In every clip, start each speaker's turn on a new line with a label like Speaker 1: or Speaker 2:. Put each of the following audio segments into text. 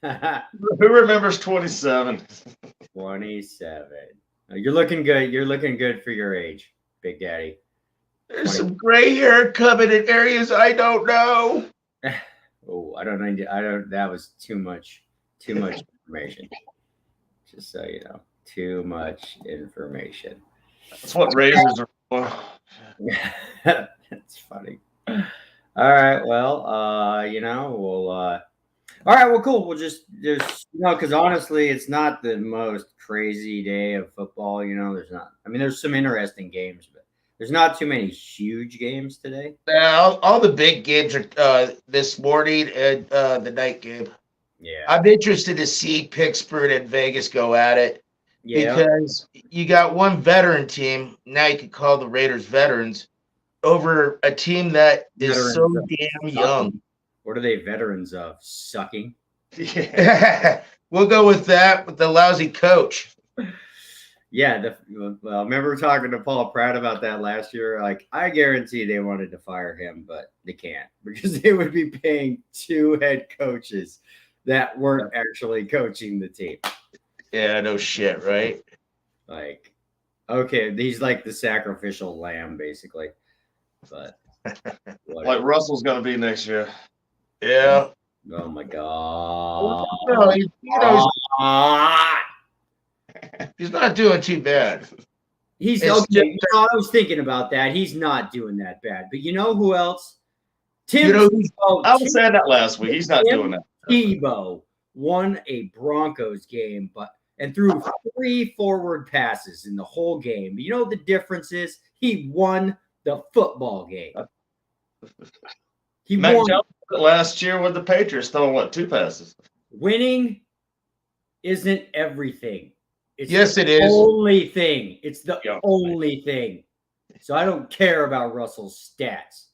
Speaker 1: Who remembers 27?
Speaker 2: 27. You're looking good. You're looking good for your age, Big Daddy.
Speaker 1: There's some gray hair coming in areas I don't know.
Speaker 2: Oh, I don't know. I don't. That was too much. Too much information. Just so you know, too much information.
Speaker 1: That's what razors are for.
Speaker 2: That's funny. All right. Well, we'll. All right. Well, cool. We'll just because honestly, it's not the most crazy day of football. There's not. I mean, there's some interesting games, but there's not too many huge games today.
Speaker 1: Now, all the big games are this morning and the night game.
Speaker 2: Yeah.
Speaker 1: I'm interested to see Pittsburgh and Vegas go at it
Speaker 2: Yeah.
Speaker 1: because you got one veteran team. Now you could call the Raiders veterans over a team that is
Speaker 2: Veterans
Speaker 1: so
Speaker 2: of
Speaker 1: damn
Speaker 2: sucking.
Speaker 1: young.
Speaker 2: What are they veterans of? Sucking.
Speaker 1: Yeah. We'll go with that with the lousy coach.
Speaker 2: Yeah, well, I remember talking to Paul Pratt about that last year. Like, I guarantee they wanted to fire him, but they can't because they would be paying two head coaches that weren't actually coaching the team.
Speaker 1: Yeah, no shit, right?
Speaker 2: Like, okay, he's like the sacrificial lamb, basically. But
Speaker 1: like Russell's going to be next year.
Speaker 2: Yeah. Oh my god.
Speaker 1: He's not doing too bad.
Speaker 2: He's okay. I was thinking about that. He's not doing that bad. But you know who else?
Speaker 1: Tim. I was saying that last week. He's not doing that.
Speaker 2: Tebow won a Broncos game, and threw 3 forward passes in the whole game. You know what the difference is? He won the football game.
Speaker 1: He won last year with the Patriots, throwing 2 passes.
Speaker 2: Winning isn't everything. It's
Speaker 1: it is.
Speaker 2: Only thing. It's the only thing. So I don't care about Russell's stats.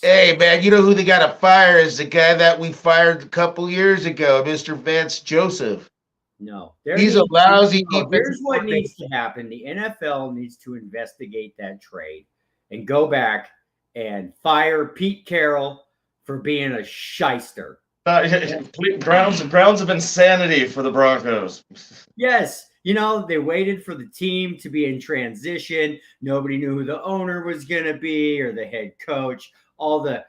Speaker 1: Hey, man, you know who they got to fire is the guy that we fired a couple years ago, Mr. Vance Joseph.
Speaker 2: No.
Speaker 1: He's a lousy defensive.
Speaker 2: Here's what needs to happen. The NFL needs to investigate that trade and go back and fire Pete Carroll for being a shyster.
Speaker 1: Grounds of insanity for the Broncos.
Speaker 2: Yes. They waited for the team to be in transition. Nobody knew who the owner was going to be or the head coach. All the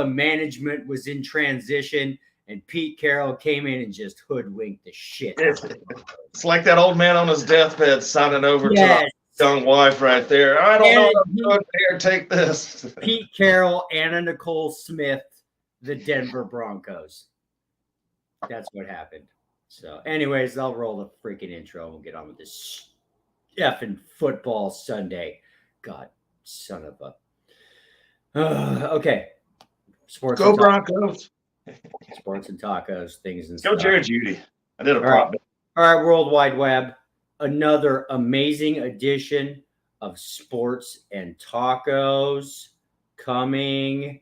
Speaker 2: management was in transition, and Pete Carroll came in and just hoodwinked the shit.
Speaker 1: It's like that old man on his deathbed signing over to the young wife right there. I don't know what I'm doing here. Take this.
Speaker 2: Pete Carroll, Anna Nicole Smith, the Denver Broncos. That's what happened. So, anyways, I'll roll the freaking intro and we'll get on with this effing football Sunday. God, son of a. Okay.
Speaker 1: Sports. Go Broncos.
Speaker 2: Sports and tacos, things and
Speaker 1: stuff. Go Jerry Judy. I did a
Speaker 2: prop. All right, World Wide Web. Another amazing edition of Sports and Tacos coming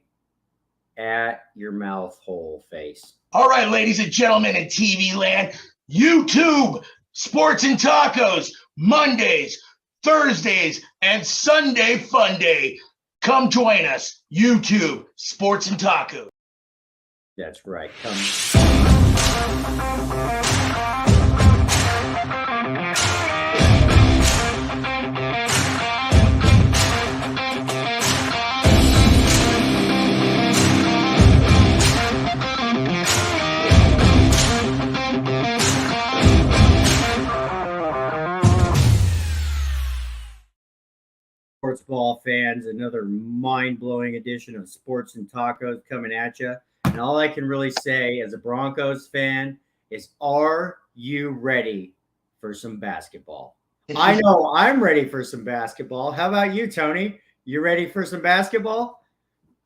Speaker 2: at your mouth hole face.
Speaker 3: All right, ladies and gentlemen in TV land, YouTube, Sports and Tacos, Mondays, Thursdays, and Sunday Fun Day. Come join us, YouTube, Sports and Tacos.
Speaker 2: That's right. Sports ball fans, another mind-blowing edition of Sports and Tacos coming at you. And all I can really say as a Broncos fan is, are you ready for some basketball? I know I'm ready for some basketball. How about you, Tony? You ready for some basketball?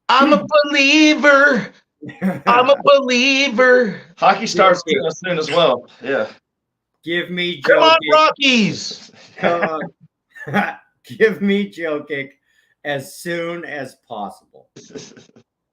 Speaker 1: I'm a believer. I'm a believer. Hockey starts soon as well. Yeah.
Speaker 2: Give me
Speaker 1: Joe. Come on, Rockies.
Speaker 2: Come on. Give me Joe Kick as soon as possible.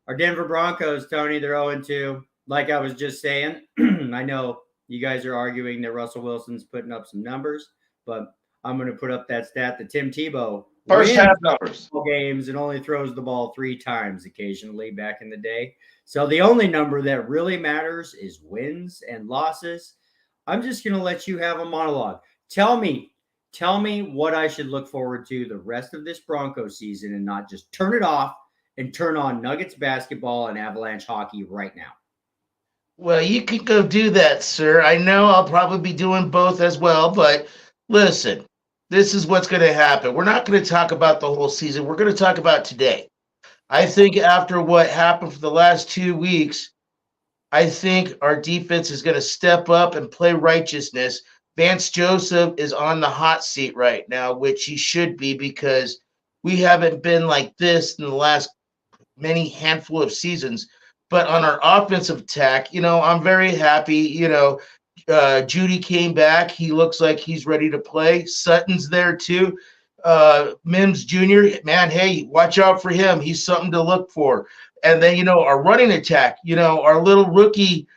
Speaker 2: Our Denver Broncos, Tony, they're 0-2. Like I was just saying, I know you guys are arguing that Russell Wilson's putting up some numbers, but I'm going to put up that stat that Tim Tebow
Speaker 1: First half numbers.
Speaker 2: Games and only throws the ball 3 times occasionally back in the day. So the only number that really matters is wins and losses. I'm just going to let you have a monologue. Tell me what I should look forward to the rest of this Broncos season and not just turn it off and turn on Nuggets basketball and Avalanche hockey right now.
Speaker 3: Well, you could go do that, sir. I know I'll probably be doing both as well, but listen, this is what's going to happen. We're not going to talk about the whole season. We're going to talk about today. I think after what happened for the last 2 weeks, I think our defense is going to step up and play righteousness. Vance Joseph is on the hot seat right now, which he should be, because we haven't been like this in the last many handful of seasons. But on our offensive attack, I'm very happy. Judy came back. He looks like he's ready to play. Sutton's there too. Mims Jr., man, hey, watch out for him. He's something to look for. And then, our running attack, our little rookie,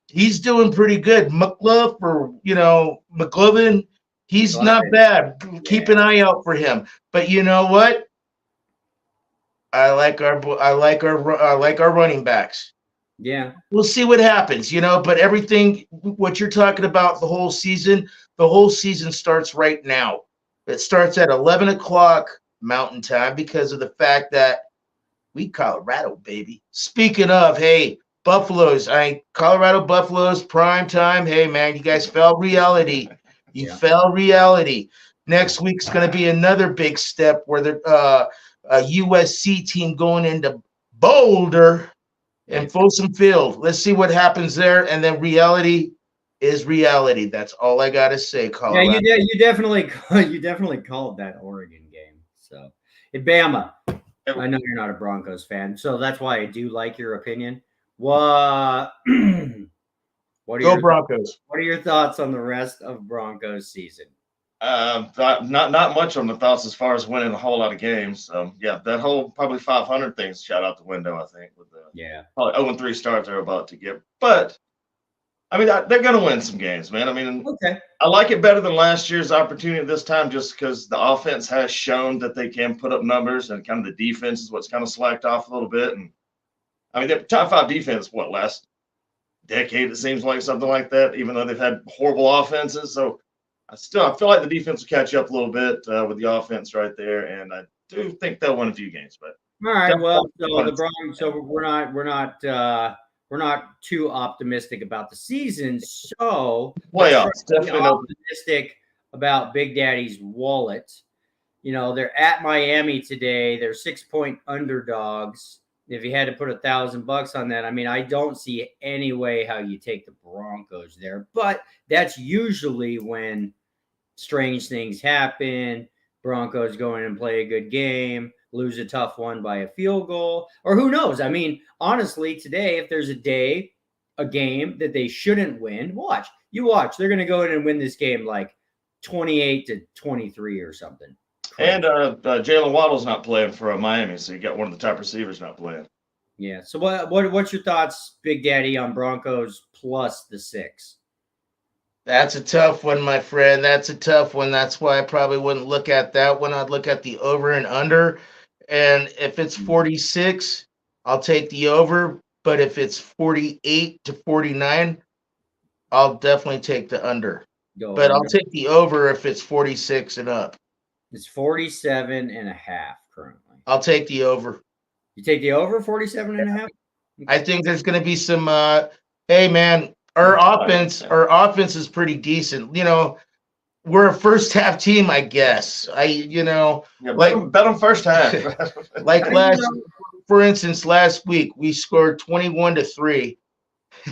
Speaker 3: he's doing pretty good. McLovin, he's not bad. Keep an eye out for him. But you know what? I like our running backs.
Speaker 2: Yeah.
Speaker 3: We'll see what happens, but everything, what you're talking about, the whole season starts right now. It starts at 11 o'clock Mountain Time because of the fact that we Colorado, baby. Speaking of, hey, Buffaloes, Colorado Buffaloes, prime time. Hey, man, you guys fell reality. Fell reality. Next week's going to be another big step where the a USC team going into Boulder and Folsom Field. Let's see what happens there. And then reality is reality. That's all I got to say, Colorado.
Speaker 2: Yeah, you definitely called that Oregon game. So, Bama, I know you're not a Broncos fan, so that's why I do like your opinion. Go
Speaker 3: Broncos.
Speaker 2: What are your thoughts on the rest of Broncos season?
Speaker 1: Not much on the thoughts as far as winning a whole lot of games. That whole probably 500 thing's shot out the window, I think, with the probably 0-3 start they're about to get. But I mean, they're going to win some games, man. I mean,
Speaker 2: okay.
Speaker 1: I like it better than last year's opportunity this time, just because the offense has shown that they can put up numbers, and kind of the defense is what's kind of slacked off a little bit. And I mean, the top 5 defense, last decade, it seems like, something like that, even though they've had horrible offenses. So I feel like the defense will catch up a little bit with the offense right there, and I do think they'll win a few games. But
Speaker 2: all right, well, so the Broncos. So we're not too optimistic about the season. So
Speaker 1: playoffs, definitely
Speaker 2: optimistic about Big Daddy's wallet. They're at Miami today. They're 6-point underdogs. If you had to put $1,000 on that, I mean, I don't see any way how you take the Broncos there. But that's usually when strange things happen. Broncos go in and play a good game, lose a tough one by a field goal, or who knows? I mean, honestly, today, if there's a game that they shouldn't win, watch. They're going to go in and win this game like 28-23 or something.
Speaker 1: And Jalen Waddle's not playing for Miami, so you got one of the top receivers not playing.
Speaker 2: Yeah. So what's your thoughts, Big Daddy, on Broncos plus the 6?
Speaker 3: That's a tough one, my friend. That's a tough one. That's why I probably wouldn't look at that one. I'd look at the over and under. And if it's 46, I'll take the over. But if it's 48-49, I'll definitely take the under. I'll take the over if it's 46 and up.
Speaker 2: It's 47.5 currently.
Speaker 3: I'll take the over.
Speaker 2: You take the over 47.5? Okay.
Speaker 3: I think there's going to be some. Hey, man, our offense is pretty decent. We're a first half team, I guess. Bet
Speaker 1: them first half.
Speaker 3: For instance, last week we scored 21-3.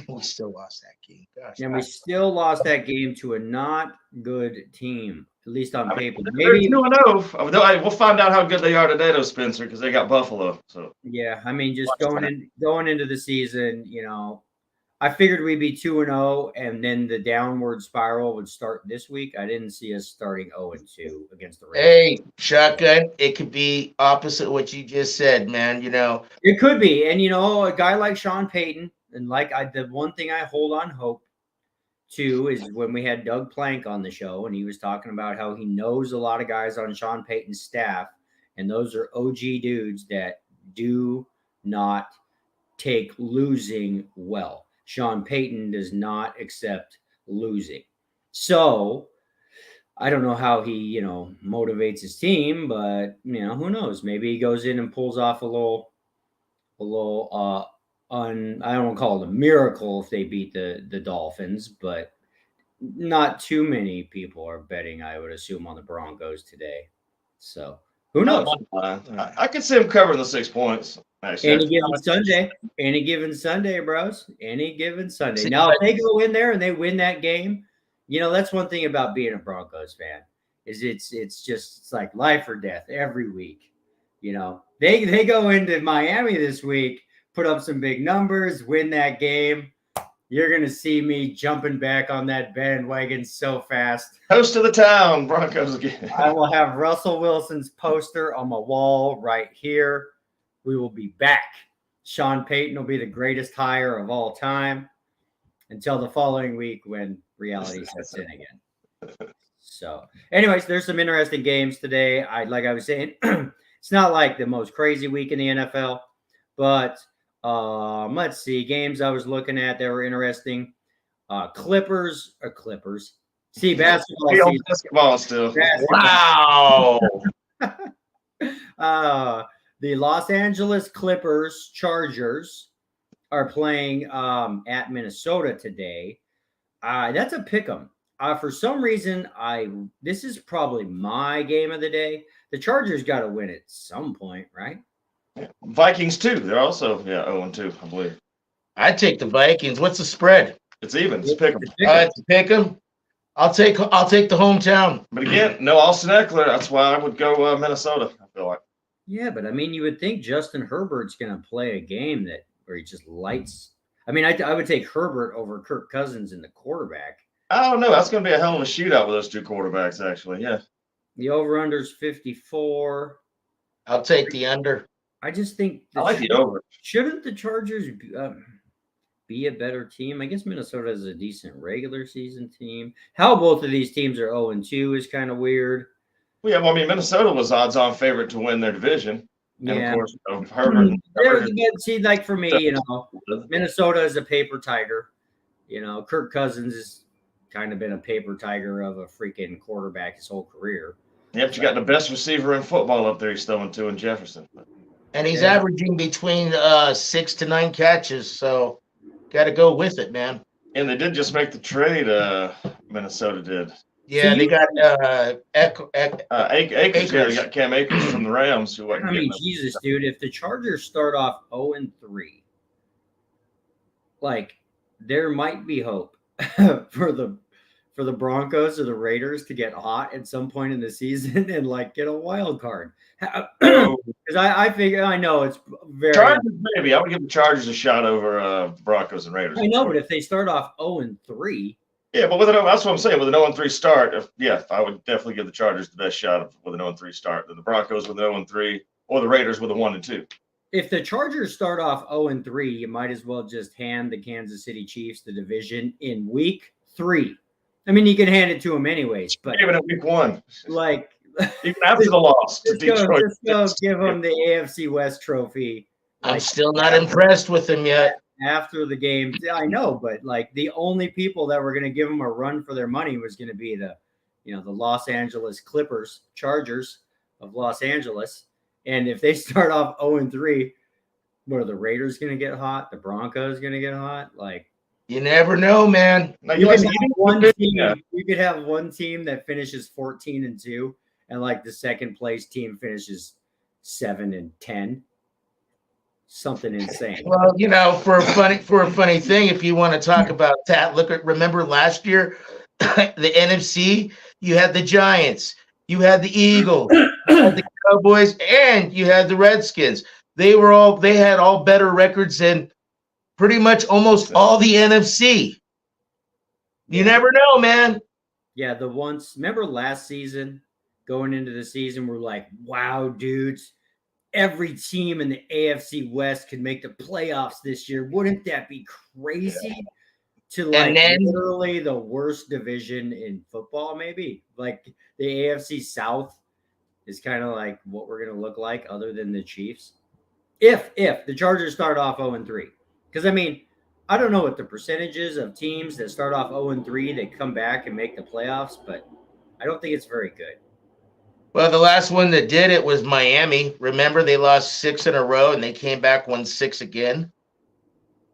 Speaker 3: We still lost that game. Gosh,
Speaker 2: and we still lost that game to a not good team. At least on paper.
Speaker 1: Maybe 2-0. We'll find out how good they are today, though, Spencer, because they got Buffalo. So
Speaker 2: yeah, I mean, just going into the season, I figured we'd be 2-0, and then the downward spiral would start this week. I didn't see us starting 0-2 against the Raiders.
Speaker 3: Hey, shotgun, it could be opposite what you just said, man.
Speaker 2: It could be, and a guy like Sean Payton, and the one thing I hold on hope to is when we had Doug Plank on the show, and he was talking about how he knows a lot of guys on Sean Payton's staff, And those are OG dudes that do not take losing well. Sean Payton does not accept losing. So I don't know how he, motivates his team, but who knows? Maybe he goes in and pulls off a little I don't want to call it a miracle if they beat the Dolphins, but not too many people are betting, I would assume, on the Broncos today. So who knows?
Speaker 1: I could see him covering the 6 points. Actually,
Speaker 2: Any given Sunday, bros. Any given Sunday. Now, if they go in there and they win that game, that's one thing about being a Broncos fan is it's like life or death every week. They go into Miami this week, put up some big numbers, win that game. You're going to see me jumping back on that bandwagon so fast.
Speaker 1: Host of the town, Broncos again.
Speaker 2: I will have Russell Wilson's poster on my wall right here. We will be back. Sean Payton will be the greatest hire of all time until the following week when reality sets in again. So, anyways, there's some interesting games today. Like I was saying, it's not like the most crazy week in the NFL, but let's see. Games I was looking at that were interesting. Clippers. See,
Speaker 1: basketball still.
Speaker 3: Wow.
Speaker 2: The Los Angeles Clippers Chargers are playing at Minnesota today. That's a pick 'em. For some reason, this is probably my game of the day. The Chargers got to win at some point, right?
Speaker 1: Vikings too. They're also 0-2, I believe.
Speaker 3: I'd take the Vikings. What's the spread?
Speaker 1: It's even. It's pick 'em.
Speaker 3: It's pick 'em. I'll take the hometown.
Speaker 1: But again, no Austin Eckler. That's why I would go Minnesota. I feel like.
Speaker 2: Yeah, but I mean, you would think Justin Herbert's going to play a game where he just lights. I mean, I would take Herbert over Kirk Cousins in the quarterback.
Speaker 1: I don't know. That's going to be a hell of a shootout with those two quarterbacks, actually. Yeah.
Speaker 2: The over-under's 54.
Speaker 3: I'll take the under.
Speaker 2: I just think
Speaker 1: I like the over.
Speaker 2: Shouldn't the Chargers be a better team? I guess Minnesota is a decent regular season team. How both of these teams are 0-2 is kind of weird.
Speaker 1: Well, yeah, I mean, Minnesota was odds-on favorite to win their division. And of course, Herbert.
Speaker 2: See, like for me, Minnesota is a paper tiger. Kirk Cousins has kind of been a paper tiger of a freaking quarterback his whole career.
Speaker 1: Yeah, but you got the best receiver in football up there. He's throwing to in Jefferson.
Speaker 3: And he's averaging between 6 to 9 catches, so got to go with it, man.
Speaker 1: And they did just make the trade. Minnesota did.
Speaker 3: Yeah, they got
Speaker 1: Akers. Yeah, they got Cam Akers from the Rams.
Speaker 2: Jesus, dude, if the Chargers start off 0-3, like there might be hope for the Broncos or the Raiders to get hot at some point in the season and like get a wild card. Because I figure I know it's very
Speaker 1: Chargers, maybe I would give the Chargers a shot over Broncos and Raiders.
Speaker 2: I know, but if they start off 0-3.
Speaker 1: Yeah, but that's what I'm saying. With an 0-3 start, I would definitely give the Chargers the best shot with an 0-3 start than the Broncos with an 0-3 or the Raiders with a 1-2.
Speaker 2: If the Chargers start off 0-3, you might as well just hand the Kansas City Chiefs the division in week 3. I mean, you can hand it to them anyways, but
Speaker 1: even at week 1,
Speaker 2: like
Speaker 1: even after the loss to Detroit,
Speaker 2: just go give them the AFC West trophy.
Speaker 3: I'm still not impressed with them yet.
Speaker 2: After the game, I know, but like the only people that were going to give them a run for their money was going to be the Los Angeles Clippers, Chargers of Los Angeles. And if they start off 0-3, what are the Raiders going to get hot? The Broncos going to get hot? Like,
Speaker 3: you never know, man.
Speaker 2: You could have one team that finishes 14-2, and like the second place team finishes 7-10. Something insane.
Speaker 3: Well, for a funny thing, if you want to talk about that, remember last year, the NFC, you had the Giants, you had the Eagles, you had the Cowboys, and you had the Redskins. They had all better records than pretty much almost all the NFC. You never know, man.
Speaker 2: Yeah, remember last season, going into the season, we're like, wow, dudes. Every team in the AFC West could make the playoffs this year. Wouldn't that be crazy? To literally the worst division in football, maybe like the AFC South is kind of like what we're going to look like other than the Chiefs. If the Chargers start off 0-3. Because, I mean, I don't know what the percentage is of teams that start off 0-3 that come back and make the playoffs, but I don't think it's very good.
Speaker 4: Well, the last one that did it was Miami. Remember, they lost 6 in a row, and they came back, won 6 again.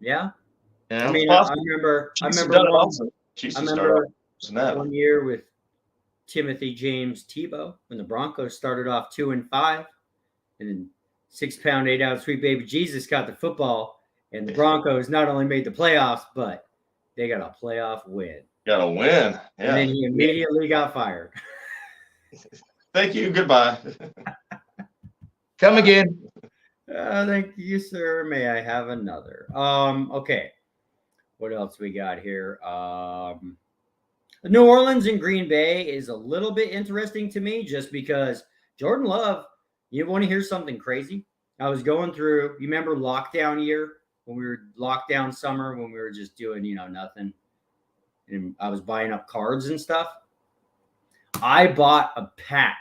Speaker 2: Yeah.
Speaker 4: Yeah.
Speaker 2: I mean, I remember one year with Timothy James Tebow when the Broncos started off 2-5, and then 6-pound, 8-ounce sweet baby Jesus got the football, and the Broncos not only made the playoffs, but they got a playoff win.
Speaker 1: Got a win. Yeah.
Speaker 2: And then he immediately got fired.
Speaker 1: Thank you. Goodbye.
Speaker 4: Come again.
Speaker 2: Thank you, sir. May I have another? Okay. What else we got here? New Orleans and Green Bay is a little bit interesting to me just because Jordan Love, you want to hear something crazy? I was going through, you remember lockdown year when we were lockdown summer when we were just doing, nothing. And I was buying up cards and stuff. I bought a pack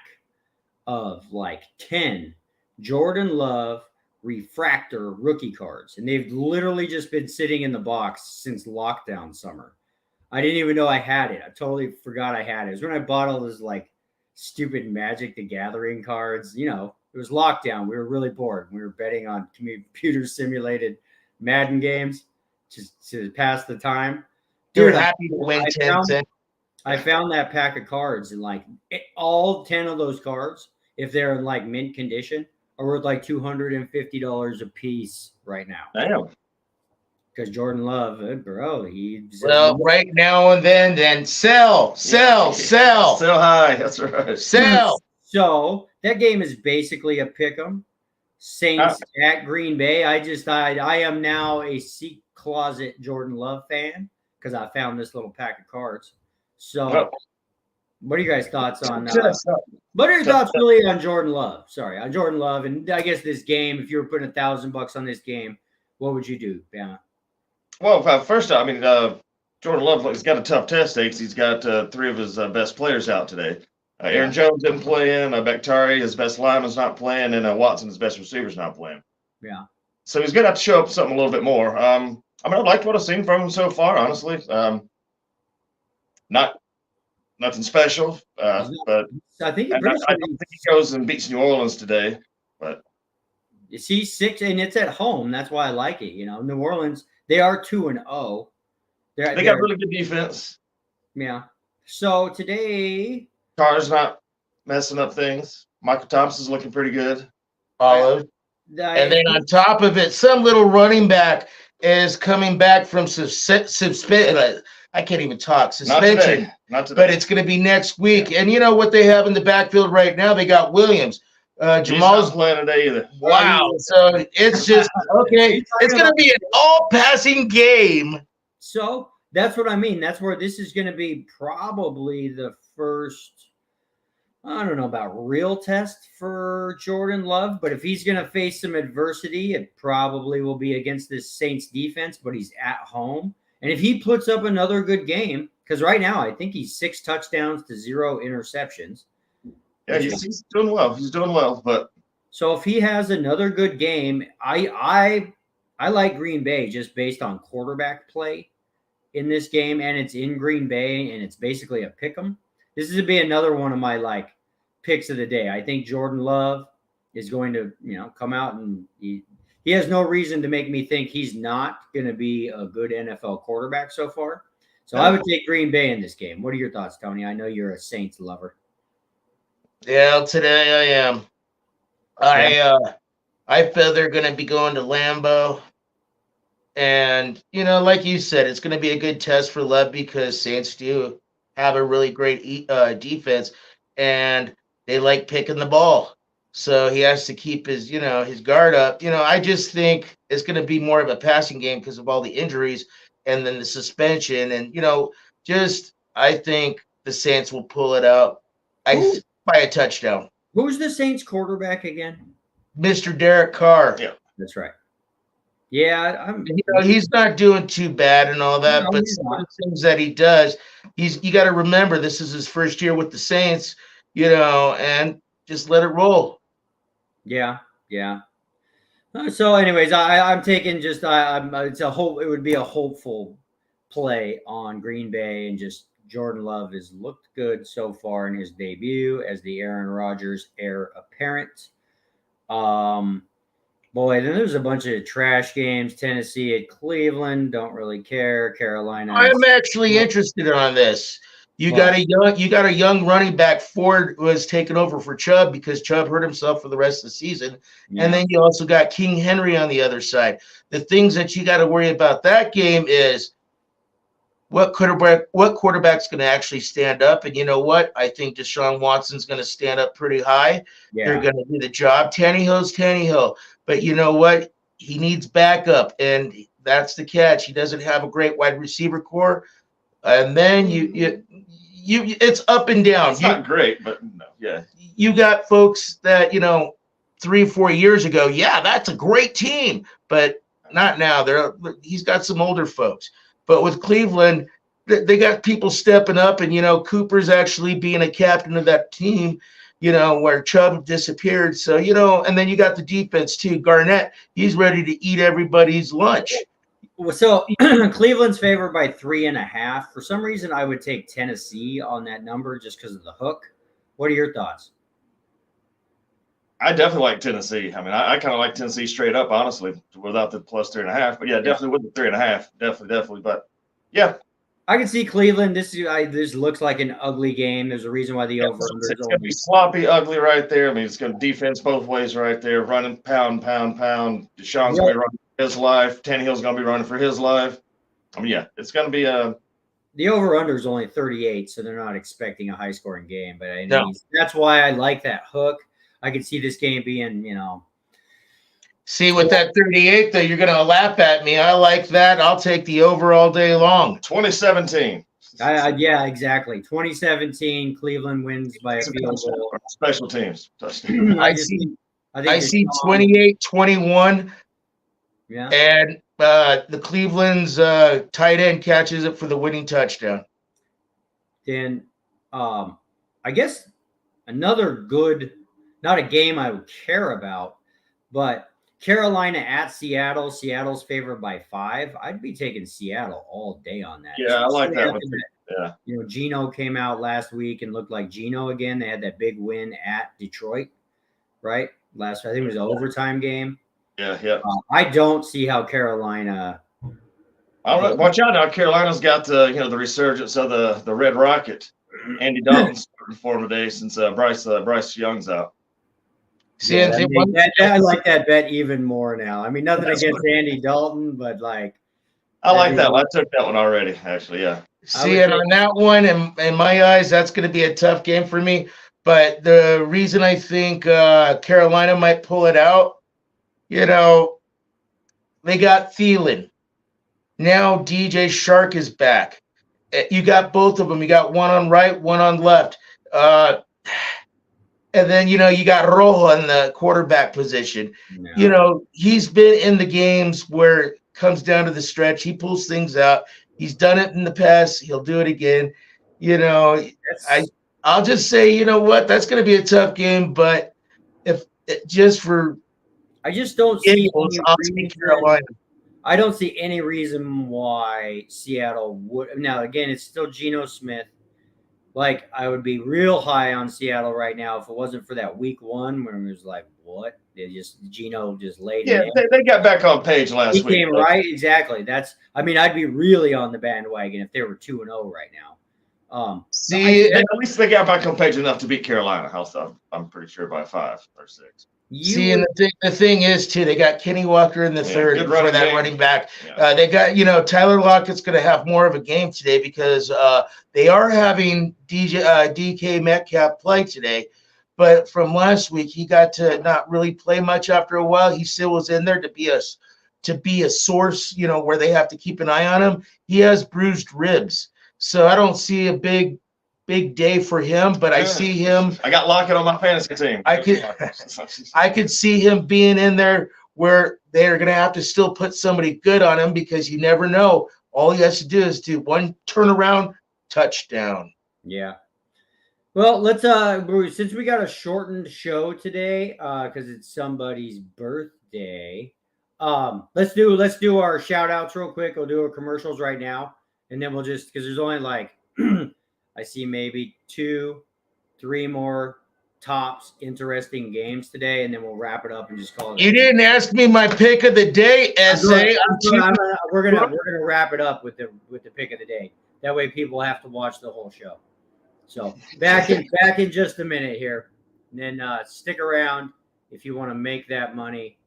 Speaker 2: of like 10 Jordan Love refractor rookie cards, and they've literally just been sitting in the box since lockdown summer. I didn't even know I had it. I totally forgot I had it. It was when I bought all those like stupid Magic the Gathering cards. It was lockdown. We were really bored. We were betting on computer simulated Madden games just to pass the time.
Speaker 4: You're happy to win 10 cents.
Speaker 2: I found that pack of cards, and like all 10 of those cards, if they're in like mint condition, are worth like $250 a piece right now.
Speaker 1: Damn.
Speaker 2: Because Jordan Love, bro,
Speaker 4: right now and then sell.
Speaker 1: Sell high. That's right.
Speaker 4: Sell.
Speaker 2: So that game is basically a pick'em. Saints at Green Bay. I am now a seat closet Jordan Love fan because I found this little pack of cards. So, what are you guys' thoughts on? What are your thoughts really on Jordan Love? Sorry, on Jordan Love, and I guess this game. If you were putting $1,000 on this game, what would you do, Bama?
Speaker 1: Well, first, Jordan Love has got a tough test today because he's got 3 of his best players out today. Aaron Jones didn't play in. Bakhtiari, his best lineman's not playing, and Watson, his best receiver's not playing.
Speaker 2: Yeah.
Speaker 1: So he's going to have to show up something a little bit more. I liked what I've seen from him so far, honestly. Nothing special, but
Speaker 2: I think
Speaker 1: I don't think he goes and beats New Orleans today. But
Speaker 2: you see 6, and it's at home. That's why I like it. New Orleans, they are 2-0.
Speaker 1: They got really good defense.
Speaker 2: Yeah. So today,
Speaker 1: Carr's not messing up things. Michael Thompson's looking pretty good.
Speaker 4: Olive. And then on top of it, some little running back is coming back from suspension. I can't even talk. Suspension.
Speaker 1: Not today.
Speaker 4: But it's going to be next week. Yeah. And you know what they have in the backfield right now? They got Williams. Jamal's
Speaker 1: not playing today either.
Speaker 4: Wow. So it's just, okay. It's going to be an all-passing game.
Speaker 2: So that's what I mean. That's where this is going to be probably the first, I don't know about real test for Jordan Love, but if he's going to face some adversity, it probably will be against this Saints defense, but he's at home. And if he puts up another good game, because right now I think he's 6 touchdowns to 0 interceptions.
Speaker 1: Yeah, he's doing well. He's doing well, but
Speaker 2: so if he has another good game, I like Green Bay just based on quarterback play in this game, and it's in Green Bay, and it's basically a pick'em. This is going to be another one of my picks of the day. I think Jordan Love is going to come out, and he has no reason to make me think he's not going to be a good NFL quarterback so far. So I would take Green Bay in this game. What are your thoughts, Tony? I know you're a Saints lover.
Speaker 4: Yeah, today I am. I feel they're going to be going to Lambeau. And, like you said, it's going to be a good test for Love because Saints do have a really great defense, and they like picking the ball. So he has to keep his guard up. I just think it's going to be more of a passing game because of all the injuries and then the suspension. And, I think the Saints will pull it out by a touchdown.
Speaker 2: Who's the Saints quarterback again?
Speaker 4: Mr. Derek Carr.
Speaker 1: Yeah,
Speaker 2: that's right. Yeah,
Speaker 4: he's not doing too bad and all that, but some of the things that he does, you got to remember this is his first year with the Saints, and just let it roll.
Speaker 2: Yeah. So, anyways, I'm taking just it's a hope. It would be a hopeful play on Green Bay, and just Jordan Love has looked good so far in his debut as the Aaron Rodgers heir apparent. Boy, then there's a bunch of trash games. Tennessee at Cleveland, don't really care. Carolina.
Speaker 4: I'm actually interested on this. You got a young running back. Ford was taken over for Chubb because Chubb hurt himself for the rest of the season.
Speaker 2: Yeah.
Speaker 4: And then you also got King Henry on the other side. The things that you got to worry about that game is what quarterback's going to actually stand up. And you know what? I think Deshaun Watson's going to stand up pretty high.
Speaker 2: Yeah.
Speaker 4: They're going to do the job. Tannehill's Tannehill. But you know what? He needs backup, and that's the catch. He doesn't have a great wide receiver core. And then you it's up and down.
Speaker 1: It's not great, but no, yeah.
Speaker 4: You got folks that, 3-4 years ago, yeah, that's a great team, but not now. He's got some older folks. But with Cleveland, they got people stepping up, and Cooper's actually being a captain of that team, where Chubb disappeared. So, and then you got the defense too. Garnett, he's ready to eat everybody's lunch.
Speaker 2: So Cleveland's favored by 3.5. For some reason, I would take Tennessee on that number just because of the hook. What are your thoughts?
Speaker 1: I definitely like Tennessee. I mean, I kind of like Tennessee straight up, honestly, without the plus 3.5. But yeah, definitely with the 3.5. Definitely. But yeah,
Speaker 2: I can see Cleveland. This looks like an ugly game. There's a reason why the over.
Speaker 1: It's going to be sloppy, ugly right there. I mean, it's going to defense both ways right there, running pound. Deshaun's going to be running for his life. Tannehill's going to be running for his life. I mean, yeah, it's going to be a.
Speaker 2: The over/under is only 38, so they're not expecting a high-scoring game. But
Speaker 4: No.
Speaker 2: That's why I like that hook. I can see this game being,
Speaker 4: See, with that 38, though, you're going to laugh at me. I like that. I'll take the over all day long.
Speaker 1: 2017.
Speaker 2: Yeah, exactly. 2017, Cleveland wins by a field goal.
Speaker 1: Special teams.
Speaker 4: I see 28-21.
Speaker 2: Yeah.
Speaker 4: And the Cleveland's tight end catches it for the winning touchdown.
Speaker 2: Then I guess another good, not a game I would care about, but Carolina at Seattle. Seattle's favored by 5. I'd be taking Seattle all day on that.
Speaker 1: Yeah, I like that one. Yeah.
Speaker 2: Geno came out last week and looked like Geno again. They had that big win at Detroit, right? I think it was an overtime game.
Speaker 1: Yeah.
Speaker 2: I don't see how Carolina.
Speaker 1: Watch out now. Carolina's got the resurgence of the Red Rocket. Andy Dalton's starting for him today since Bryce Young's out.
Speaker 4: See,
Speaker 2: I like that bet even more now. I mean, nothing against Andy Dalton, but like.
Speaker 1: I like that one. I took that one already, actually, yeah.
Speaker 4: See, and on that one, in my eyes, that's going to be a tough game for me. But the reason I think Carolina might pull it out, they got Thielen. Now DJ Shark is back. You got both of them. You got one on right, one on left. And then, you got Rojo in the quarterback position. No. He's been in the games where it comes down to the stretch. He pulls things out. He's done it in the past. He'll do it again. I'll just say, you know what? That's going to be a tough game. But I just don't see Carolina.
Speaker 2: I don't see any reason why Seattle would. Now, again, it's still Geno Smith. Like, I would be real high on Seattle right now if it wasn't for that week 1 where it was like, what? Geno just laid it in.
Speaker 1: They got back on page last week.
Speaker 2: He came right. Exactly. I'd be really on the bandwagon if they were 2-0 right now.
Speaker 1: At least they got back on page enough to beat Carolina. I'm pretty sure by 5 or 6.
Speaker 4: And the thing is too, they got Kenny Walker in the third for that running back. Yeah. They got Tyler Lockett's going to have more of a game today because they are having DK Metcalf play today, but from last week he got to not really play much after a while. He still was in there to be a source, where they have to keep an eye on him. He has bruised ribs, so I don't see a big day for him, but I see him.
Speaker 1: I got Lockett on my fantasy team.
Speaker 4: I could see him being in there where they're going to have to still put somebody good on him because you never know. All he has to do is do one turnaround touchdown.
Speaker 2: Yeah. Well, let's Bruce, since we got a shortened show today, because it's somebody's birthday, let's do our shout outs real quick. We'll do our commercials right now, and then we'll just because there's only like I see maybe 2-3 more tops interesting games today, and then we'll wrap it up and just call it.
Speaker 4: You didn't ask me my pick of the day, SA.
Speaker 2: We're gonna wrap it up with the pick of the day. That way, people have to watch the whole show. So back in just a minute here, and then stick around if you want to make that money,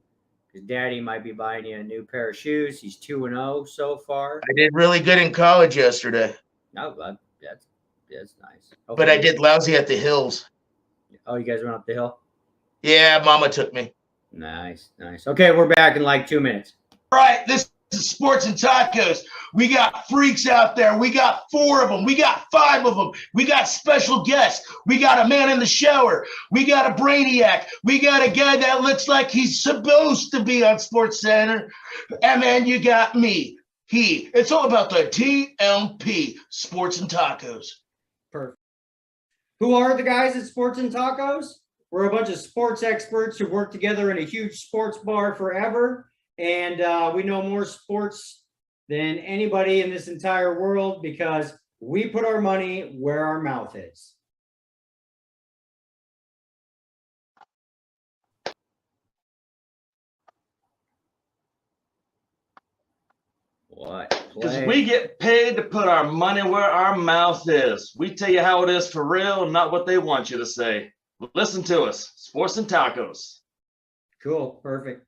Speaker 2: because Daddy might be buying you a new pair of shoes. He's 2-0 so far.
Speaker 4: I did really good in college yesterday.
Speaker 2: Oh, that's nice. Okay.
Speaker 4: But I did lousy at the hills.
Speaker 2: Oh, you guys went up the hill?
Speaker 4: Yeah, Mama took me.
Speaker 2: Nice. Okay, we're back in like 2 minutes.
Speaker 3: All right, this is Sports and Tacos. We got freaks out there. We got 4 of them. We got 5 of them. We got special guests. We got a man in the shower. We got a brainiac. We got a guy that looks like he's supposed to be on Sports Center. And then you got me. It's all about the TMP, Sports and Tacos.
Speaker 2: Perfect. Who are the guys at Sports and Tacos? We're a bunch of sports experts who work together in a huge sports bar forever. And we know more sports than anybody in this entire world because we put our money where our mouth is. What?
Speaker 1: Because we get paid to put our money where our mouth is. We tell you how it is for real, not what they want you to say. Listen to us, Sports and Tacos.
Speaker 2: Cool, perfect.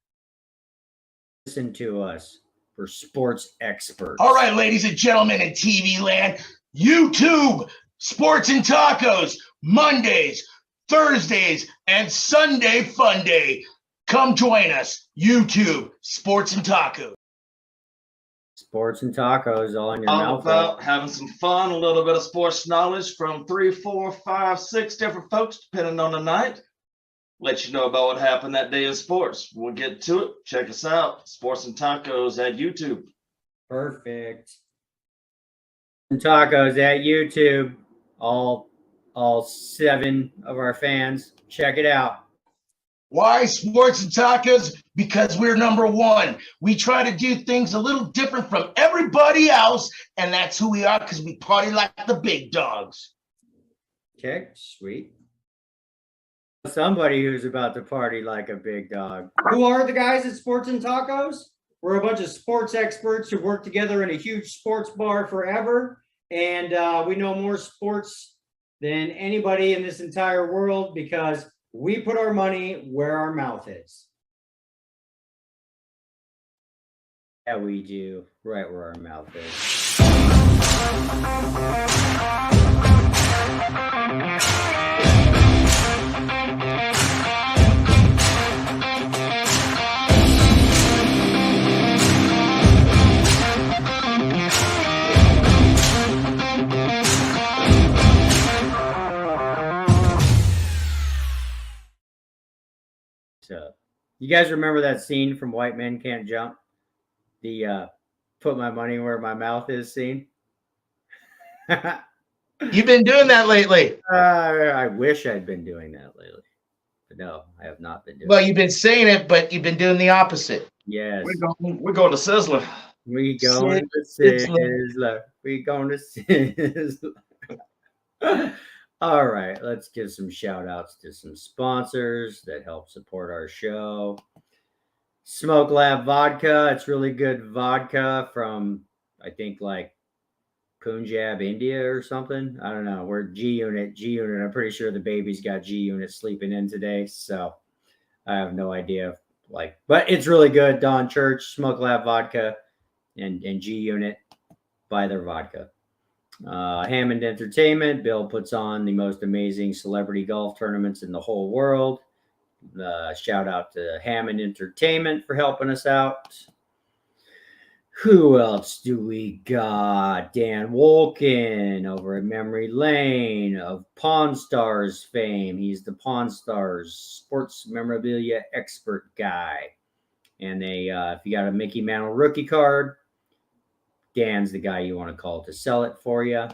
Speaker 2: Listen to us for sports experts.
Speaker 3: All right, ladies and gentlemen in TV land, YouTube, Sports and Tacos, Mondays, Thursdays, and Sunday Fun Day. Come join us, YouTube, Sports and Tacos.
Speaker 2: Sports and Tacos all in your
Speaker 1: All
Speaker 2: mouth.
Speaker 1: about having some fun, a little bit of sports knowledge from 3, 4, 5, 6 different folks, depending on the night. Let you know about what happened that day in sports. We'll get to it. Check us out, Sports and Tacos at YouTube.
Speaker 2: Perfect. And Tacos at YouTube. All 7 of our fans. Check it out.
Speaker 3: Why Sports and Tacos? Because we're number 1. We try to do things a little different from everybody else, and that's who we are because we party like the big dogs.
Speaker 2: Okay, sweet. Somebody who's about to party like a big dog. Who are the guys at Sports and Tacos? We're a bunch of sports experts who work together in a huge sports bar forever, and we know more sports than anybody in this entire world because we put our money where our mouth is. Yeah, we do. Right where our mouth is. So, you guys remember that scene from White Men Can't Jump? The put my money where my mouth is scene?
Speaker 4: You've been doing that lately.
Speaker 2: I wish I'd been doing that lately. But no, I have not been doing
Speaker 4: Well, you've been saying it, but you've been doing the opposite.
Speaker 2: Yes.
Speaker 1: We're going to Sizzler.
Speaker 2: We going to Sizzler. We going to Sizzler. All right, let's give some shout outs to some sponsors that help support our show. Smoke Lab Vodka. It's really good vodka from, I think, like Punjab, India or something. I don't know. We're G Unit. I'm pretty sure the baby's got G Unit sleeping in today. So I have no idea. But it's really good. Don Church, Smoke Lab Vodka, and G Unit. Buy their vodka. Hammond Entertainment. Bill puts on the most amazing celebrity golf tournaments in the whole world. Shout out to Hammond Entertainment for helping us out. Who else do we got? Dan Wolkin over at Memory Lane of Pawn Stars fame. He's the Pawn Stars sports memorabilia expert guy. And if you got a Mickey Mantle rookie card, Dan's the guy you want to call to sell it for you.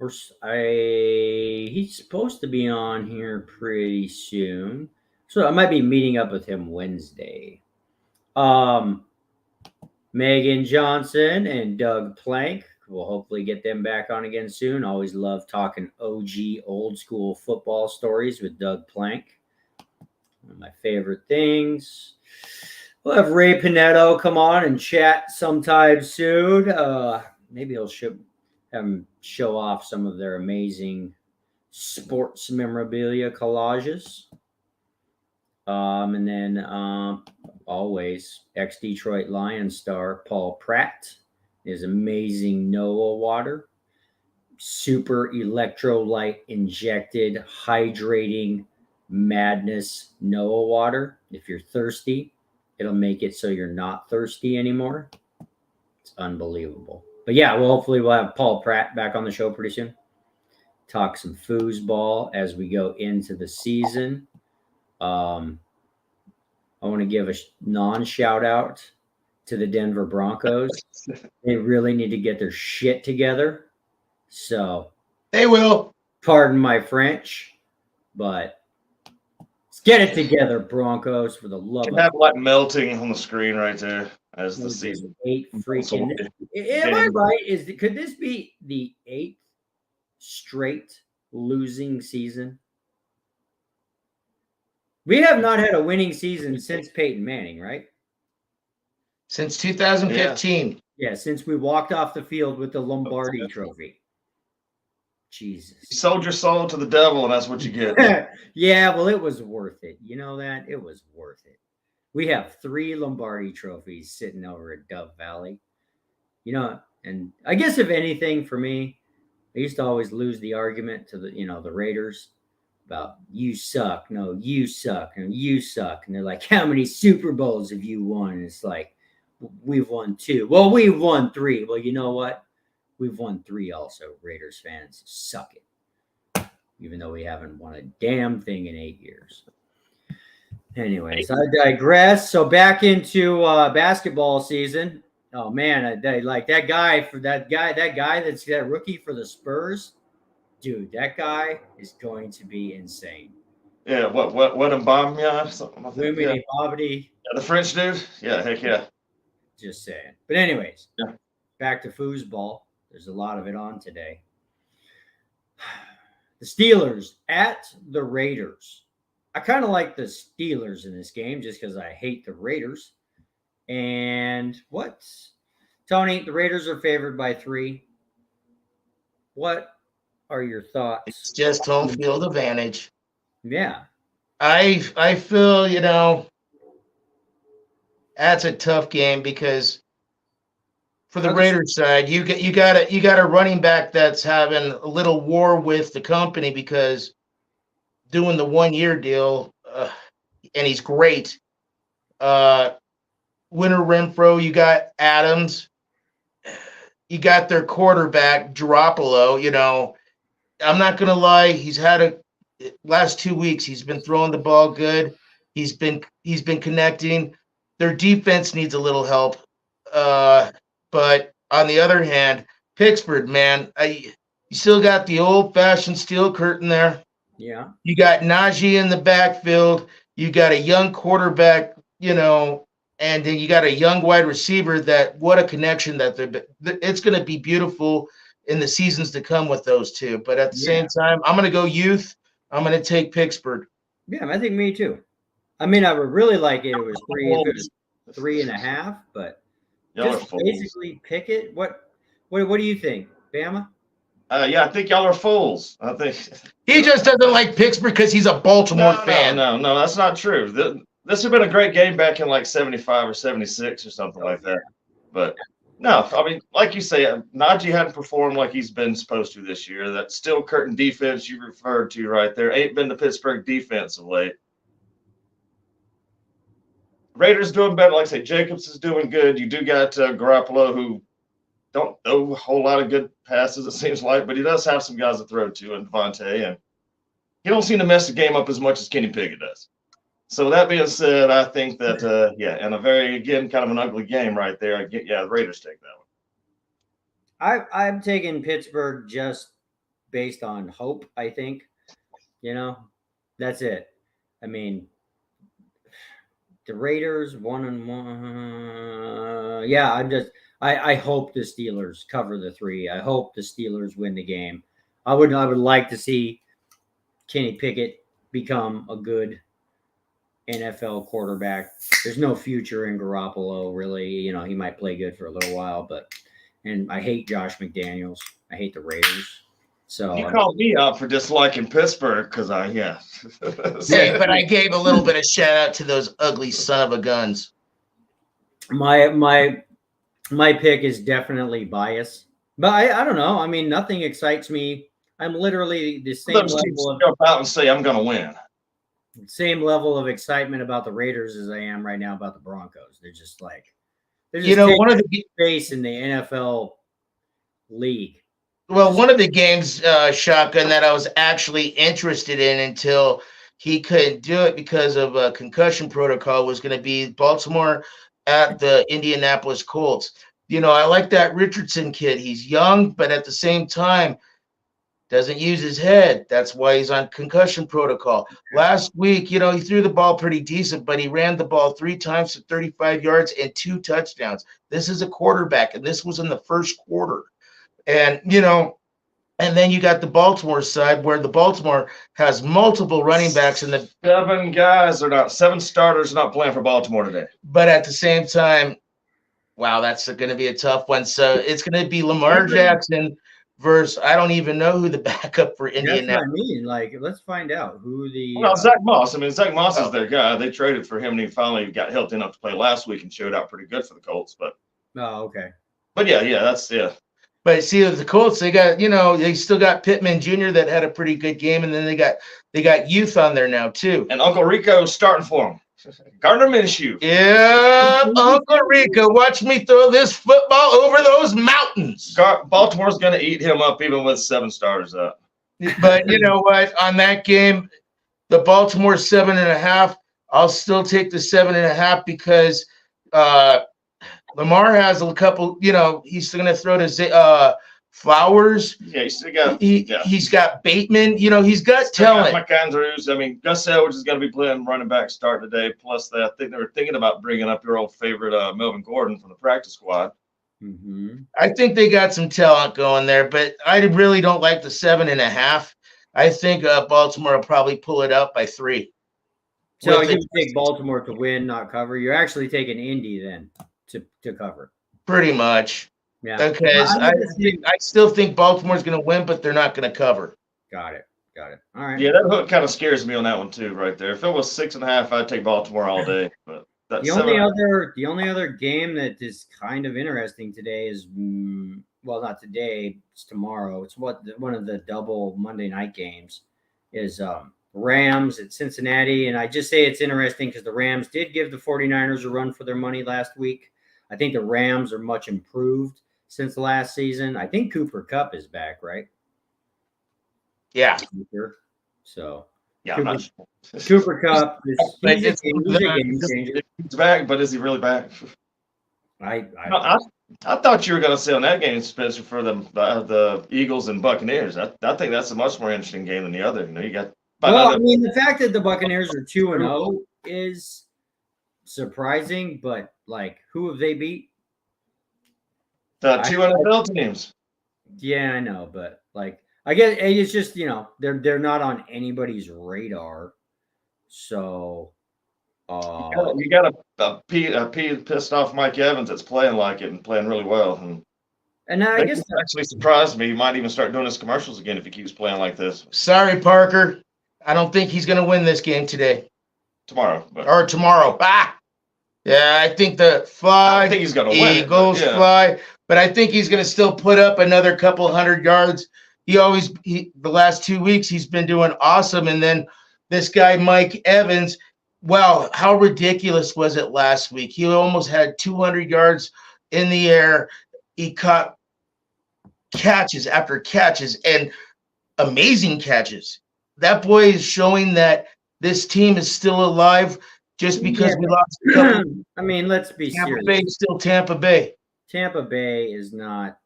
Speaker 2: He's supposed to be on here pretty soon, so I might be meeting up with him Wednesday. Megan Johnson and Doug Plank. We'll hopefully get them back on again soon. Always love talking OG old school football stories with Doug Plank. One of my favorite things. We'll have Ray Pinetto come on and chat sometime soon. Maybe he'll have him show off some of their amazing sports memorabilia collages. And then always ex-Detroit Lions star Paul Pratt, his amazing Noah water, super electrolyte injected hydrating madness Noah water. If you're thirsty, it'll make it so you're not thirsty anymore. It's unbelievable. But yeah, well, hopefully we'll have Paul Pratt back on the show pretty soon. Talk some foosball as we go into the season. I want to give a non-shout out to the Denver Broncos. They really need to get their shit together. So
Speaker 4: They will.
Speaker 2: pardon my French, but let's get it together, Broncos, for the love
Speaker 1: You
Speaker 2: of
Speaker 1: have like melting on the screen right there as the season.
Speaker 2: 8 freaking. Am I right? Could this be the 8th straight losing season? We have not had a winning season since Peyton Manning, right?
Speaker 4: Since 2015.
Speaker 2: Yeah, since we walked off the field with the Lombardi trophy. Jesus.
Speaker 1: You sold your soul to the devil, and that's what you get.
Speaker 2: Yeah, well, it was worth it. You know that? It was worth it. We have 3 Lombardi trophies sitting over at Dove Valley. You know, and I guess if anything for me, I used to always lose the argument to the Raiders about you suck. No, you suck. And you suck. And they're like, how many Super Bowls have you won? And it's like, we've won 2. Well, we've won 3. Well, you know what? We've won 3 also, Raiders fans. Suck it. Even though we haven't won a damn thing in 8 years. Anyways, I digress. So back into basketball season. Oh man, I like that guy that's that rookie for the Spurs. Dude, that guy is going to be insane.
Speaker 1: Yeah, what Mbamya? Something like that. Yeah.
Speaker 2: Yeah,
Speaker 1: The French dude? Yeah, heck yeah.
Speaker 2: just saying. But anyways,
Speaker 1: Yeah.
Speaker 2: Back to foosball. There's a lot of it on today. The Steelers at the Raiders. I kind of like the Steelers in this game just because I hate the Raiders. And what? Tony, the Raiders are favored by 3. What are your thoughts?
Speaker 4: It's just home field advantage.
Speaker 2: Yeah.
Speaker 4: I feel, that's a tough game because for the Raiders side, you got a running back that's having a little war with the company because doing the 1-year deal, and he's great. Winter Renfro, you got Adams, you got their quarterback Garoppolo. I'm not gonna lie, he's had last 2 weeks. He's been throwing the ball good. He's been connecting. Their defense needs a little help, but on the other hand, Pittsburgh, man, you still got the old-fashioned steel curtain there.
Speaker 2: Yeah.
Speaker 4: You got Najee in the backfield. You got a young quarterback, and then you got a young wide receiver. What a connection that it's going to be beautiful in the seasons to come with those two. But at the same time, I'm going to go youth. I'm going to take Pittsburgh.
Speaker 2: Yeah, I think me too. I mean, I would really like it. It was 3.5, but just basically pick it. What do you think, Bama?
Speaker 1: Yeah, I think y'all are fools. I think
Speaker 4: he just doesn't like Pittsburgh because he's a Baltimore fan.
Speaker 1: No, that's not true. This would have been a great game back in like 75 or 76 or something like that. But no, I mean, like you say, Najee hadn't performed like he's been supposed to this year. That steel curtain defense you referred to right there ain't been the Pittsburgh defense of late. Raiders doing better. Like I say, Jacobs is doing good. You do got Garoppolo, who don't throw a whole lot of good passes, it seems like, but he does have some guys to throw to, and Devontae, and he don't seem to mess the game up as much as Kenny Pickett does. So that being said, I think that, and a kind of an ugly game right there. The Raiders take that one.
Speaker 2: I'm taking Pittsburgh just based on hope, I think. That's it. I mean, the Raiders 1-1. Yeah, I hope the Steelers cover the 3. I hope the Steelers win the game. I would like to see Kenny Pickett become a good NFL quarterback. There's no future in Garoppolo, really. He might play good for a little while, and I hate Josh McDaniels. I hate the Raiders. So
Speaker 1: You called me out for disliking Pittsburgh because
Speaker 4: Yeah, but I gave a little bit of shout out to those ugly son of a guns.
Speaker 2: My pick is definitely biased, but I don't know. I mean, nothing excites me. I'm literally the same level of
Speaker 1: jump out and say I'm going to win.
Speaker 2: Same level of excitement about the Raiders as I am right now about the Broncos. They're just one of the space in the NFL league.
Speaker 4: Well, one of the games, Shotgun, that I was actually interested in until he couldn't do it because of a concussion protocol was going to be Baltimore at the Indianapolis Colts. I like that Richardson kid. He's young, but at the same time, doesn't use his head. That's why he's on concussion protocol. Last week, he threw the ball pretty decent, but he ran the ball 3 times for 35 yards and 2 touchdowns. This is a quarterback, and this was in the first quarter. And, and then you got the Baltimore side where the Baltimore has multiple running backs in the
Speaker 1: 7 starters not playing for Baltimore today.
Speaker 4: But at the same time, wow, that's going to be a tough one. So it's going to be Lamar Jackson versus I don't even know who the backup for Indianapolis.
Speaker 2: That's what I mean. Let's find out who the.
Speaker 1: Well, Zach Moss. I mean, Zach Moss is their guy. They traded for him, and he finally got healthy enough to play last week and showed out pretty good for the Colts. But
Speaker 2: okay.
Speaker 1: But yeah.
Speaker 4: But see, the Colts, they got they still got Pittman Jr. that had a pretty good game, and then they got youth on there now too.
Speaker 1: And Uncle Rico's starting for him. Gardner Minshew.
Speaker 4: Yeah, Uncle Rico, watch me throw this football over those mountains.
Speaker 1: Baltimore's going to eat him up even with 7 starters up.
Speaker 4: But you know what? On that game, the Baltimore 7.5, I'll still take the 7.5 because Lamar has a couple. He's still going to throw to Flowers.
Speaker 1: Yeah, he's still got.
Speaker 4: He's got Bateman. He's got talent.
Speaker 1: Mike Andrews. I mean, Gus Edwards is going to be playing running back start today. Plus, I think they were thinking about bringing up your old favorite Melvin Gordon from the practice squad.
Speaker 2: Mm-hmm.
Speaker 4: I think they got some talent going there, but I really don't like the 7.5. I think Baltimore will probably pull it out by 3.
Speaker 2: So you take Baltimore to win, not cover. You're actually taking Indy then to cover.
Speaker 4: Pretty much.
Speaker 2: Yeah.
Speaker 4: Because I still think Baltimore's going to win, but they're not going to cover.
Speaker 2: Got it. All right.
Speaker 1: Yeah, that hook kind of scares me on that one too, right there. If it was 6.5, I'd take Baltimore all day. But
Speaker 2: the only other game that is kind of interesting today is not today. It's tomorrow. It's one of the double Monday night games is Rams at Cincinnati, and I just say it's interesting because the Rams did give the 49ers a run for their money last week. I think the Rams are much improved since last season. I think Cooper Kupp is back, right?
Speaker 4: Yeah.
Speaker 2: So
Speaker 1: yeah,
Speaker 2: Cooper Kupp he's a game changer.
Speaker 1: He's back, but is he really back?
Speaker 2: I
Speaker 1: thought you were going to say on that game, Spencer, for the Eagles and Buccaneers. I think that's a much more interesting game than the other. You got.
Speaker 2: I mean, the fact that the Buccaneers are 2-0 is surprising, but who have they beat?
Speaker 1: The 2 NFL teams.
Speaker 2: Yeah, I know, but I guess it's just they're not on anybody's radar. So
Speaker 1: you got a pissed off Mike Evans that's playing like it and playing really well, and I guess that actually surprised me. He might even start doing his commercials again if he keeps playing like this.
Speaker 4: Sorry, Parker. I don't think he's going to win this game today.
Speaker 1: Tomorrow.
Speaker 4: Yeah, I think
Speaker 1: I think he's going to win.
Speaker 4: Eagles fly, but I think he's going to still put up another couple 100 yards. The last 2 weeks he's been doing awesome, and then this guy Mike Evans. Wow, how ridiculous was it last week? He almost had 200 yards in the air. He caught catches after catches and amazing catches. That boy is showing that this team is still alive just because we lost a couple.
Speaker 2: I mean, let's be serious.
Speaker 4: Tampa Bay is still Tampa Bay.
Speaker 2: Tampa Bay is not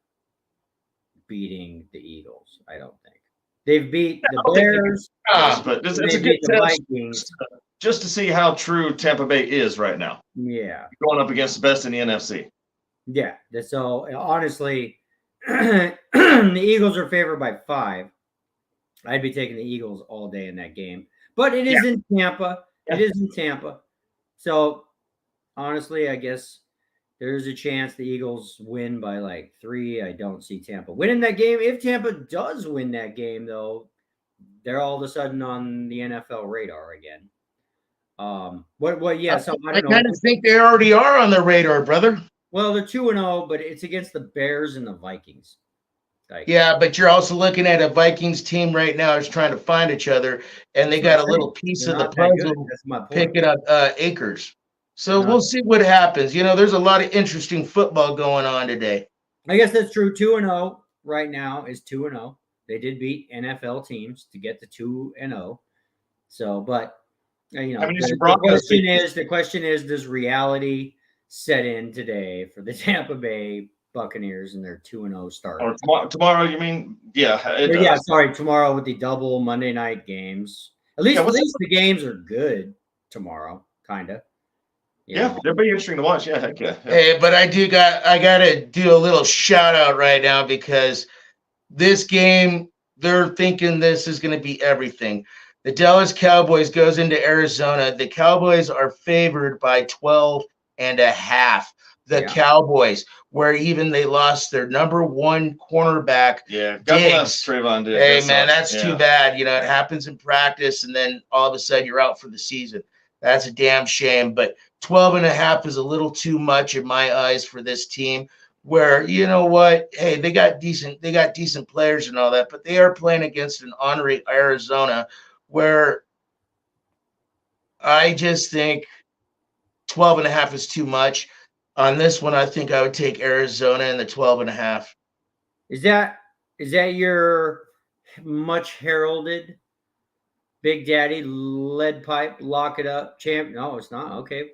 Speaker 2: beating the Eagles, I don't think. They've beat the
Speaker 1: don't think they
Speaker 2: Bears.
Speaker 1: but it's
Speaker 2: and
Speaker 1: a
Speaker 2: they
Speaker 1: good
Speaker 2: beat the
Speaker 1: test
Speaker 2: Vikings.
Speaker 1: just to see how true Tampa Bay is right now,
Speaker 2: Yeah.
Speaker 1: going up against the best in the NFC.
Speaker 2: Yeah. So honestly, the Eagles are favored by 5. I'd be taking the Eagles all day in that game. But it is in Tampa.
Speaker 1: Yeah.
Speaker 2: It is in Tampa. So honestly, I guess there's a chance the Eagles win by like 3. I don't see Tampa winning that game. If Tampa does win that game, though, they're all of a sudden on the NFL radar again. Yeah, so I don't know.
Speaker 4: kind of think they already are on the radar, brother.
Speaker 2: Well, they're 2-0, but it's against the Bears and the Vikings. Like,
Speaker 4: Yeah, but you're also looking at a Vikings team right now is trying to find each other, and they got a little piece
Speaker 2: they're
Speaker 4: of the
Speaker 2: not that good.
Speaker 4: puzzle
Speaker 2: That's my point.
Speaker 4: picking up Akers. So
Speaker 2: No.
Speaker 4: we'll see what happens. You know, there's a lot of interesting football going on today.
Speaker 2: I guess that's true. 2-0 right now is 2-0. They did beat NFL teams to get to 2-0. So, but you know,
Speaker 1: I mean, it's
Speaker 2: the
Speaker 1: Broncos
Speaker 2: question is, does reality set in today for the Tampa Bay Buccaneers and their 2-0 start?
Speaker 1: Or tomorrow, you mean? Yeah, it
Speaker 2: Yeah,
Speaker 1: does.
Speaker 2: sorry, tomorrow with the double Monday night games. At least the games are good tomorrow, kind of.
Speaker 1: Yeah, they'll be interesting to watch. Yeah, heck yeah.
Speaker 4: Hey, but I gotta do a little shout out right now because this game, they're thinking this is going to be everything. The Dallas Cowboys goes into Arizona. The Cowboys are favored by 12.5. The Cowboys, where even they lost their number 1 cornerback.
Speaker 1: Yeah, God bless Trayvon Diggs.
Speaker 4: Hey, man, that's too bad. You know, it happens in practice, and then all of a sudden you're out for the season. That's a damn shame. But 12.5 is a little too much in my eyes for this team. Where, you know what, hey, they got decent players and all that, but they are playing against an ornery Arizona, where I just think 12.5 is too much. On this one, I think I would take Arizona in the 12.5.
Speaker 2: Is that your much heralded Big Daddy lead pipe lock it up champ? No, it's not. Okay.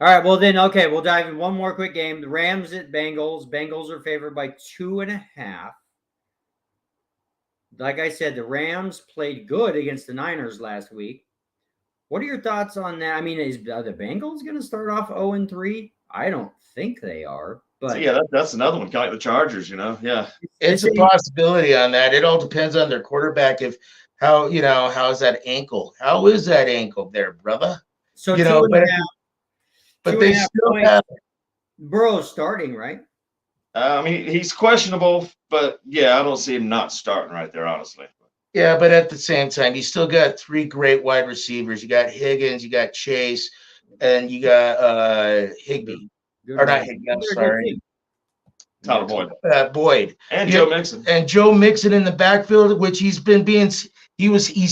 Speaker 2: All right, well then, okay, we'll dive in one more quick game. The Rams at Bengals. Bengals are favored by 2.5. Like I said, the Rams played good against the Niners last week. What are your thoughts on that? I mean, are the Bengals going to start off 0-3? I don't think they are. But
Speaker 1: so yeah, that's another one, kind of like the Chargers, you know. Yeah,
Speaker 4: it's a possibility on that. It all depends on their quarterback. How's that ankle? How is that ankle there, brother?
Speaker 2: So
Speaker 4: but they still have
Speaker 2: Burrow's starting, right?
Speaker 1: I mean, he's questionable, but yeah, I don't see him not starting right there, honestly.
Speaker 4: Yeah, but at the same time, you still got 3 great wide receivers. You got Higgins, you got Chase, and you got Higbee. Or not Higbee, I'm sorry.
Speaker 1: Tyler Boyd.
Speaker 4: Boyd.
Speaker 1: And Joe Mixon.
Speaker 4: And Joe Mixon in the backfield, which he's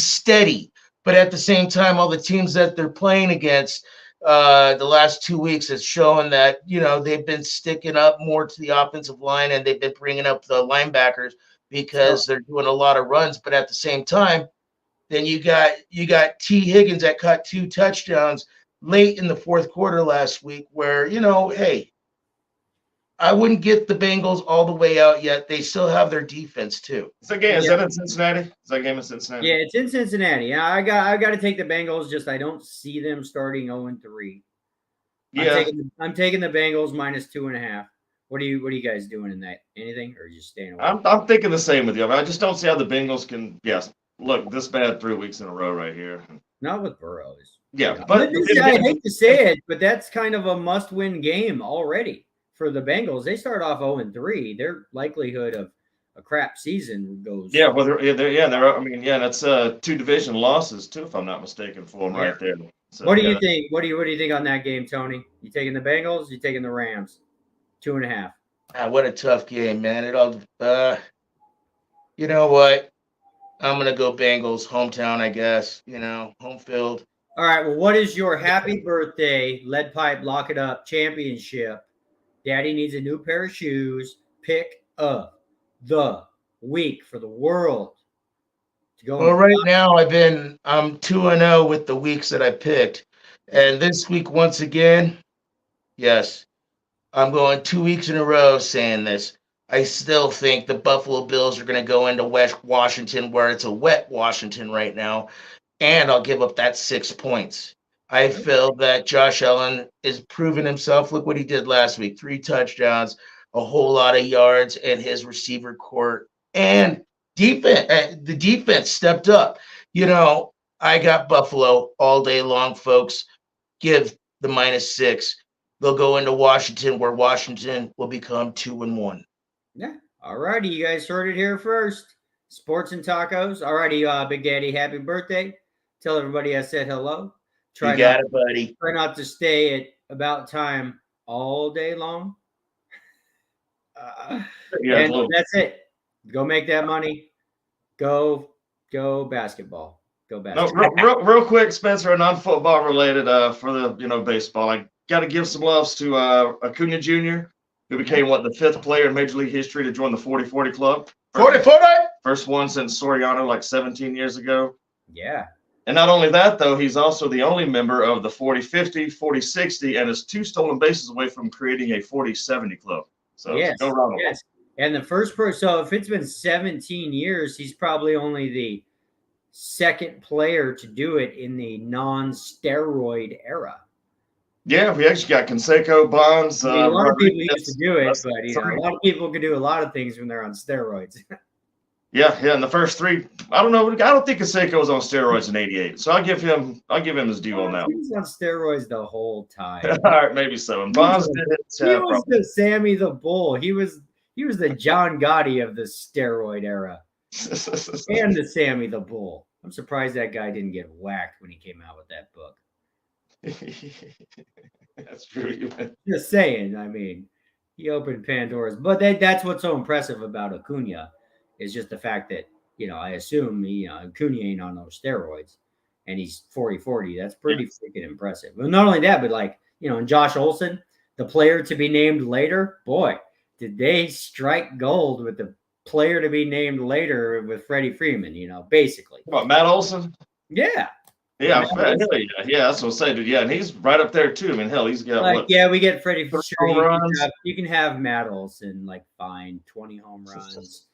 Speaker 4: steady. But at the same time, all the teams that they're playing against the last 2 weeks has shown that, you know, they've been sticking up more to the offensive line and they've been bringing up the linebackers because they're doing a lot of runs. But at the same time, then you got T. Higgins that caught 2 touchdowns late in the 4th quarter last week where, you know, hey, I wouldn't get the Bengals all the way out yet. They still have their defense too.
Speaker 1: Is that in Cincinnati? Is that game in Cincinnati?
Speaker 2: Yeah, it's in Cincinnati. Yeah, I got to take the Bengals. Just I don't see them starting 0-3.
Speaker 1: Yeah,
Speaker 2: I'm taking the Bengals minus 2.5. What are you guys doing in that? Anything, or just staying away?
Speaker 1: I'm thinking the same with you. I mean, I just don't see how the Bengals can. Yes, look this bad 3 weeks in a row right here.
Speaker 2: Not with Burrows.
Speaker 1: Yeah,
Speaker 2: but I hate to say it, but that's kind of a must-win game already. For the Bengals, they start off 0-3. Their likelihood of a crap season goes.
Speaker 1: Yeah, well, I mean, that's 2 division losses too, if I'm not mistaken, for them right there. So,
Speaker 2: what do you think? What do you think on that game, Tony? You taking the Bengals? You taking the Rams? 2.5.
Speaker 4: What a tough game, man! It all. You know what? I'm gonna go Bengals, hometown, I guess. You know, home field.
Speaker 2: All right. Well, what is your happy birthday lead pipe lock it up championship? Daddy needs a new pair of shoes. Pick of the week for the world to go.
Speaker 4: Well, right now I'm 2-0 with the weeks that I picked, and this week once again, yes, I'm going 2 weeks in a row saying this. I still think the Buffalo Bills are going to go into West Washington, where it's a wet Washington right now, and I'll give up that 6 points. I feel that Josh Allen is proving himself. Look what he did last week: 3 touchdowns, a whole lot of yards, and his receiver court and defense. The defense stepped up. I got Buffalo all day long, folks. Give the -6. They'll go into Washington, where Washington will become 2-1.
Speaker 2: Yeah. All righty. You guys heard it here first. Sports and Tacos. All righty, Big Daddy, happy birthday. Tell everybody I said hello.
Speaker 4: You got it, buddy.
Speaker 2: Try not to stay at about time all day long. And that's it. Go make that money. Go basketball. Go basketball.
Speaker 1: No, real quick, Spencer, a non-football related for the baseball. I got to give some loves to Acuna Jr., who became the 5th player in Major League history to join the 40-40 club.
Speaker 4: 40-40.
Speaker 1: First one since Soriano like 17 years ago.
Speaker 2: Yeah.
Speaker 1: And not only that, though, he's also the only member of the 40-50, 40-60, and is 2 stolen bases away from creating a 40-70 club. So
Speaker 2: yes,
Speaker 1: go Ronald.
Speaker 2: yes. And the first person, so if it's been 17 years, he's probably only the 2nd player to do it in the non-steroid era.
Speaker 1: Yeah, we actually got Canseco, Bonds.
Speaker 2: I mean, a lot of people used to do it, but a lot of people can do a lot of things when they're on steroids.
Speaker 1: Yeah, and the first 3, I don't know. I don't think Canseco was on steroids in '88, so I'll give him his due on that.
Speaker 2: He was on steroids the whole time.
Speaker 1: All right, maybe so. And Bonds did it.
Speaker 2: He was the Sammy the Bull. He was the John Gotti of the steroid era, and the Sammy the Bull. I'm surprised that guy didn't get whacked when he came out with that book.
Speaker 1: That's true.
Speaker 2: Just saying. I mean, he opened Pandora's. But that's what's so impressive about Acuna is just the fact that, I assume Acuna ain't on those steroids, and he's 40-40. That's pretty freaking impressive. Well, not only that, but and Josh Olson, the player to be named later, boy, did they strike gold with the player to be named later with Freddie Freeman, basically.
Speaker 1: What, Matt Olson?
Speaker 2: Yeah.
Speaker 1: Yeah, that's what I'm saying, dude. Yeah, and he's right up there too. I mean, hell, he's got
Speaker 2: we get Freddie for sure. You can have Matt Olson fine 20 home runs.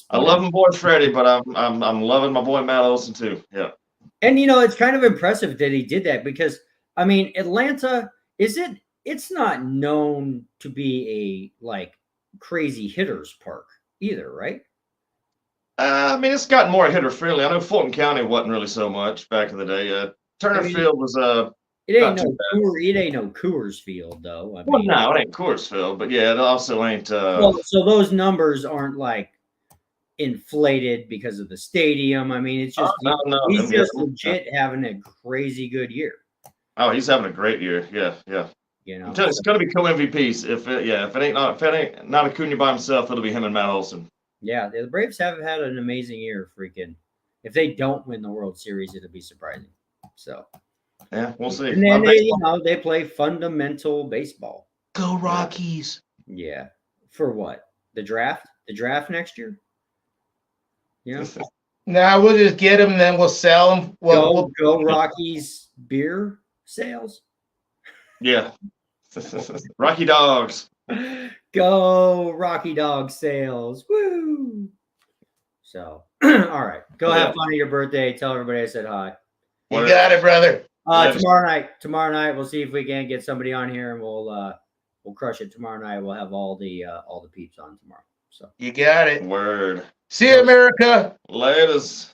Speaker 1: I love my boy Freddie, but I'm loving my boy Matt Olson too. Yeah,
Speaker 2: and it's kind of impressive that he did that because Atlanta it's not known to be a crazy hitters park either, right?
Speaker 1: It's gotten more hitter friendly. I know Fulton County wasn't really so much back in the day. Turner Field was
Speaker 2: it ain't no Coors Field though.
Speaker 1: No, it ain't Coors Field, but yeah, it also ain't.
Speaker 2: So those numbers aren't inflated because of the stadium. It's just he's just legit having a crazy good year.
Speaker 1: Oh, he's having a great year. Yeah. It's going to be co-MVPs. If it ain't not Acuna by himself, it'll be him and Matt Olson.
Speaker 2: Yeah, the Braves have had an amazing year. If they don't win the World Series, it'll be surprising. So,
Speaker 1: yeah, we'll see.
Speaker 2: And then they play fundamental baseball.
Speaker 4: Go Rockies!
Speaker 2: Yeah, for what? The draft? The draft next year? Yeah.
Speaker 4: Nah, we'll just get them, and then we'll sell them.
Speaker 2: Well, go Rockies beer sales.
Speaker 1: Yeah, Rocky Dogs.
Speaker 2: Go Rocky Dog sales. Woo! So, all right. Go have fun at your birthday. Tell everybody I said hi.
Speaker 4: You got it, brother.
Speaker 2: Tomorrow night, we'll see if we can get somebody on here, and we'll crush it tomorrow night. We'll have all the peeps on tomorrow. So
Speaker 4: you got it.
Speaker 1: Word.
Speaker 4: See you, America.
Speaker 1: Laters.